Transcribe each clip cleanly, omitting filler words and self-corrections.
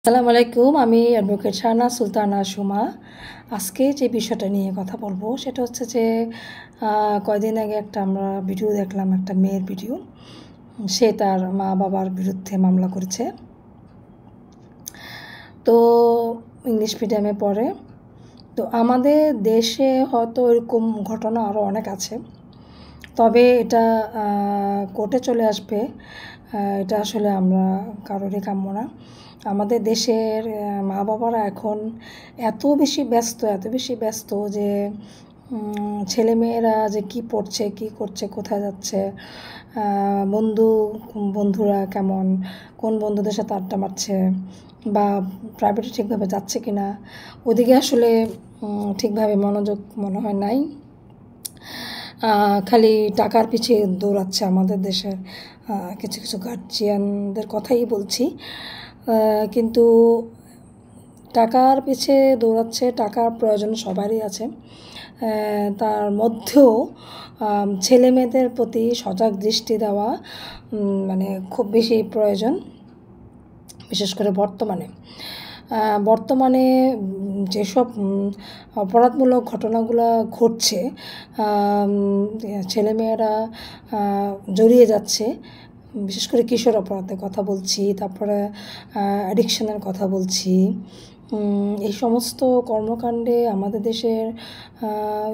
আসসালামু আলাইকুম। আমি অ্যাডভোকেট শাহনাজ সুলতানা সুমা। আজকে যে বিষয়টা নিয়ে কথা বলবো সেটা হচ্ছে যে কয়দিন আগে আমরা ভিডিও দেখলাম, একটা মেয়ের ভিডিও। সে তার মা বাবার বিরুদ্ধে মামলা করেছে। তো ইংলিশ মিডিয়ামে পড়ে। তো আমাদের দেশে হয়তো এরকম ঘটনা আরও অনেক আছে, তবে এটা কোর্টে চলে আসবে, এটা আসলে আমরা কারোরই কাম্য না। আমাদের দেশের মা বাবারা এখন এত বেশি ব্যস্ত যে ছেলেমেয়েরা যে কি পড়ছে, কি করছে, কোথায় যাচ্ছে, বন্ধুরা কেমন, কোন বন্ধুদের সাথে আড্ডা মারছে, বা প্রাইভেটে ঠিকভাবে যাচ্ছে কি না, ওদিকে আসলে ঠিকভাবে মনোযোগ মনে হয় নাই। খালি টাকার পিছিয়ে দৌড়াচ্ছে আমাদের দেশের কিছু কিছু গার্জিয়ানদের কথাই বলছি। কিন্তু টাকার পিছে দৌড়াচ্ছে, টাকার প্রয়োজন সবারই আছে। তার মধ্যেও ছেলে মেয়েদের প্রতি সজাগ দৃষ্টি দেওয়া মানে খুব বেশি প্রয়োজন, বিশেষ করে বর্তমানে যেসব অপরাধমূলক ঘটনাগুলো ঘটছে, ছেলেমেয়েরা জড়িয়ে যাচ্ছে, বিশেষ করে কিশোর অপরাধের কথা বলছি, তারপরে অ্যাডিকশনের কথা বলছি। এই সমস্ত কর্মকাণ্ডে আমাদের দেশের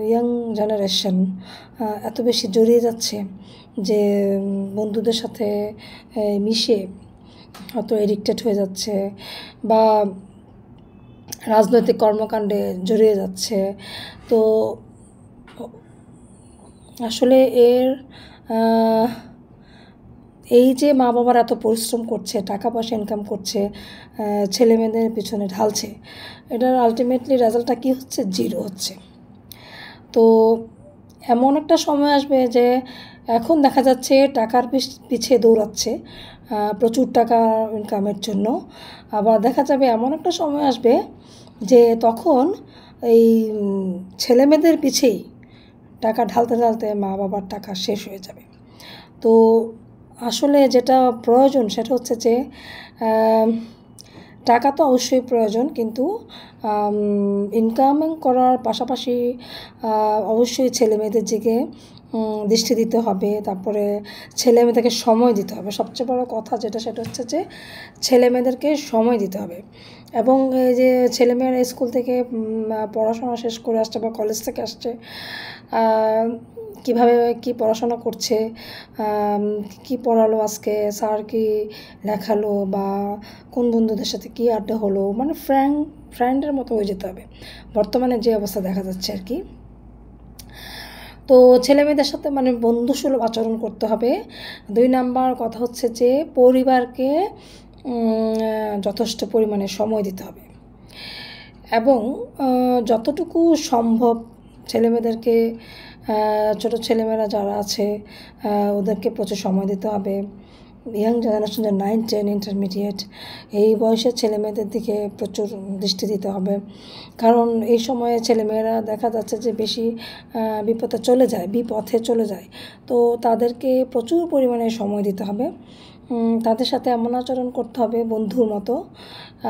ইয়াং জেনারেশন এত বেশি জড়িয়ে যাচ্ছে যে বন্ধুদের সাথে মিশে হয়তো এডিক্টেড হয়ে যাচ্ছে, বা রাজনৈতিক কর্মকাণ্ডে জড়িয়ে যাচ্ছে। তো আসলে এই যে মা বাবার এত পরিশ্রম করছে, টাকা পয়সা ইনকাম করছে, ছেলে মেয়েদের পিছনে ঢালছে, এটার আলটিমেটলি রেজাল্টটা কী হচ্ছে? জিরো হচ্ছে। তো এমন একটা সময় আসবে যে এখন দেখা যাচ্ছে টাকার পিছিয়ে দৌড়াচ্ছে প্রচুর টাকা ইনকামের জন্য। আবার দেখা যাবে এমন একটা সময় আসবে যে তখন এই ছেলেমেয়েদের পিছেই টাকা ঢালতে ঢালতে মা বাবার টাকা শেষ হয়ে যাবে। তো আসলে যেটা প্রয়োজন সেটা হচ্ছে যে টাকা তো অবশ্যই প্রয়োজন, কিন্তু ইনকামিং করার পাশাপাশি অবশ্যই ছেলে মেয়েদের দিকে দৃষ্টি দিতে হবে। তারপরে ছেলে মেয়েদেরকে সময় দিতে হবে। সবচেয়ে বড় কথা সেটা হচ্ছে যে ছেলে মেয়েদেরকে সময় দিতে হবে। এবং এই যে ছেলেমেয়েরা স্কুল থেকে পড়াশোনা শেষ করে আসছে বা কলেজ থেকে আসছে, কীভাবে কী পড়াশোনা করছে, কী পড়ালো আজকে, স্যার কী লেখালো, বা কোন বন্ধুদের সাথে কী আড্ডা হলো, মানে ফ্রেন্ডের মতো হয়ে যেতে হবে বর্তমানে যে অবস্থা দেখা যাচ্ছে আর কি। তো ছেলে মেয়েদের সাথে মানে বন্ধুসুলভ আচরণ করতে হবে। 2 নাম্বার কথা হচ্ছে যে পরিবারকে যথেষ্ট পরিমাণে সময় দিতে হবে, এবং যতটুকু সম্ভব ছেলেমেয়েদেরকে, ছোটো ছেলেমেয়েরা যারা আছে ওদেরকে প্রচুর সময় দিতে হবে। ইয়াং জেনারেশন যে 9, 10, ইন্টারমিডিয়েট, এই বয়সের ছেলেমেয়েদের দিকে প্রচুর দৃষ্টি দিতে হবে। কারণ এই সময়ে ছেলেমেয়েরা দেখা যাচ্ছে যে বেশি বিপথে চলে যায়। তো তাদেরকে প্রচুর পরিমাণে সময় দিতে হবে, তাদের সাথে এমন আচরণ করতে হবে বন্ধুর মতো।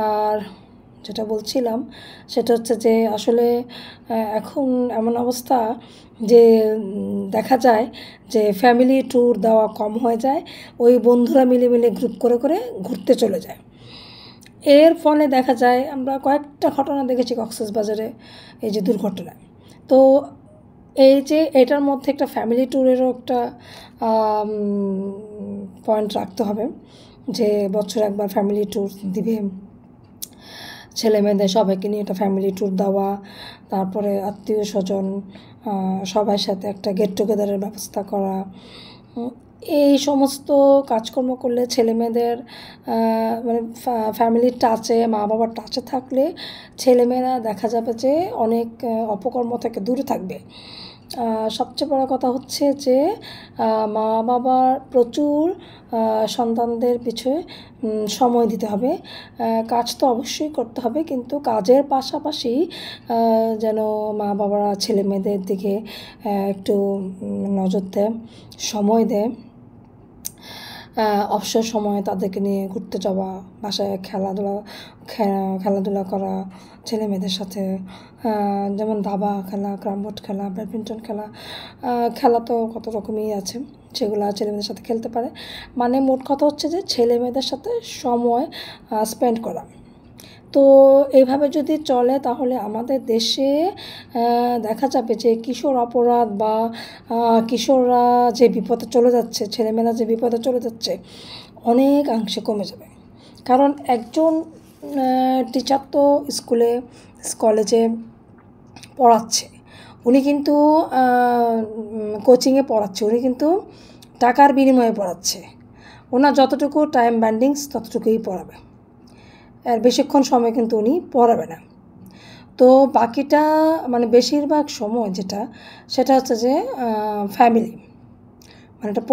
আর যেটা বলছিলাম সেটা হচ্ছে যে আসলে এখন এমন অবস্থা যে দেখা যায় যে ফ্যামিলি ট্যুর দেওয়া কম হয়ে যায়, ওই বন্ধুরা মিলে গ্রুপ করে ঘুরতে চলে যায়। এর ফলে দেখা যায় আমরা কয়েকটা ঘটনা দেখেছি কক্সবাজারে, এই যে দুর্ঘটনা। তো এই যে এটার মধ্যে একটা ফ্যামিলি ট্যুরেরও একটা পয়েন্ট রাখতে হবে, যে বছরে একবার ফ্যামিলি ট্যুর দিবে, ছেলে মেয়েদের সবাইকে নিয়ে একটা ফ্যামিলি ট্যুর দেওয়া, তারপরে আত্মীয় স্বজন সবার সাথে একটা গেট টুগেদারের ব্যবস্থা করা। এই সমস্ত কাজকর্ম করলে ছেলে মেয়েদের মানে ফ্যামিলির টাচে, মা বাবার টাচে থাকলে ছেলেমেয়েরা দেখা যাবে যে অনেক অপকর্ম থেকে দূরে থাকবে। সবচেয়ে বড় কথা হচ্ছে যে মা বাবার প্রচুর সন্তানদের পিছনে সময় দিতে হবে। কাজ তো অবশ্যই করতে হবে, কিন্তু কাজের পাশাপাশি যেন মা বাবারা ছেলে মেয়েদের দিকে একটু নজর দেয়, সময় দেয়। অবসর সময়ে তাদেরকে নিয়ে ঘুরতে যাওয়া, বাসায় খেলাধুলা করা ছেলে মেয়েদের সাথে, যেমন দাবা খেলা, ক্যারমবোর্ড খেলা, ব্যাডমিন্টন খেলা, খেলা তো কত রকমই আছে, সেগুলো ছেলেমেয়েদের সাথে খেলতে পারে। মানে মোট কথা হচ্ছে যে ছেলে মেয়েদের সাথে সময় স্পেন্ড করা। তো এইভাবে যদি চলে তাহলে আমাদের দেশে দেখা যাবে যে কিশোর অপরাধ বা কিশোররা যে বিপদে চলে যাচ্ছে, ছেলেমেয়েরা যে বিপদে চলে যাচ্ছে, অনেকাংশে কমে যাবে। কারণ একজন টিচার তো স্কুলে কলেজে পড়াচ্ছে, উনি কিন্তু কোচিংয়ে পড়াচ্ছে, উনি কিন্তু টাকার বিনিময়ে পড়াচ্ছে। ওনার যতটুকু টাইম ব্যান্ডিংস ততটুকুই পড়াবে, আর বেশিক্ষণ সময় কিন্তু উনি পড়াবে না। তো বাকিটা মানে বেশিরভাগ সময় সেটা হচ্ছে যে ফ্যামিলি, মানে একটা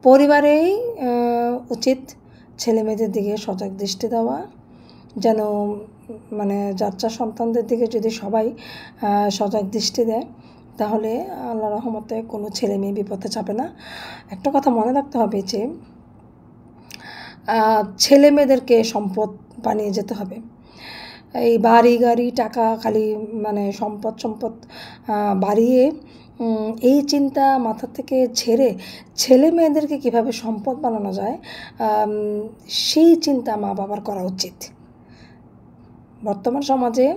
পরিবারেই উচিত ছেলে মেয়েদের দিকে সজাগ দৃষ্টি দেওয়া, যেন মানে যার সন্তানদের দিকে যদি সবাই সজাগ দৃষ্টি দেয় তাহলে আল্লাহ রহমতে কোনো ছেলে মেয়ে বিপদে যাবে না। একটা কথা মনে রাখতে হবে যে ছেলে মেয়েদেরকে সম্পদ বানিয়ে যেতে হবে। এই বাড়ি গাড়ি টাকা খালি মানে সম্পদ বাড়িয়ে এই চিন্তা মাথা থেকে ঝেড়ে ছেলে মেয়েদেরকে কীভাবে সম্পদ বানানো যায় সেই চিন্তা মা বাবার করা উচিত। বর্তমান সমাজে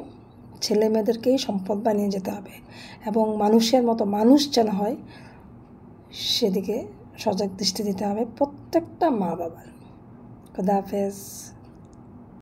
ছেলে মেয়েদেরকেই সম্পদ বানিয়ে যেতে হবে এবং মানুষের মতো মানুষ যেন হয় সেদিকে সজাগ দৃষ্টি দিতে হবে প্রত্যেকটা মা বাবার। খুদা হাফেজ।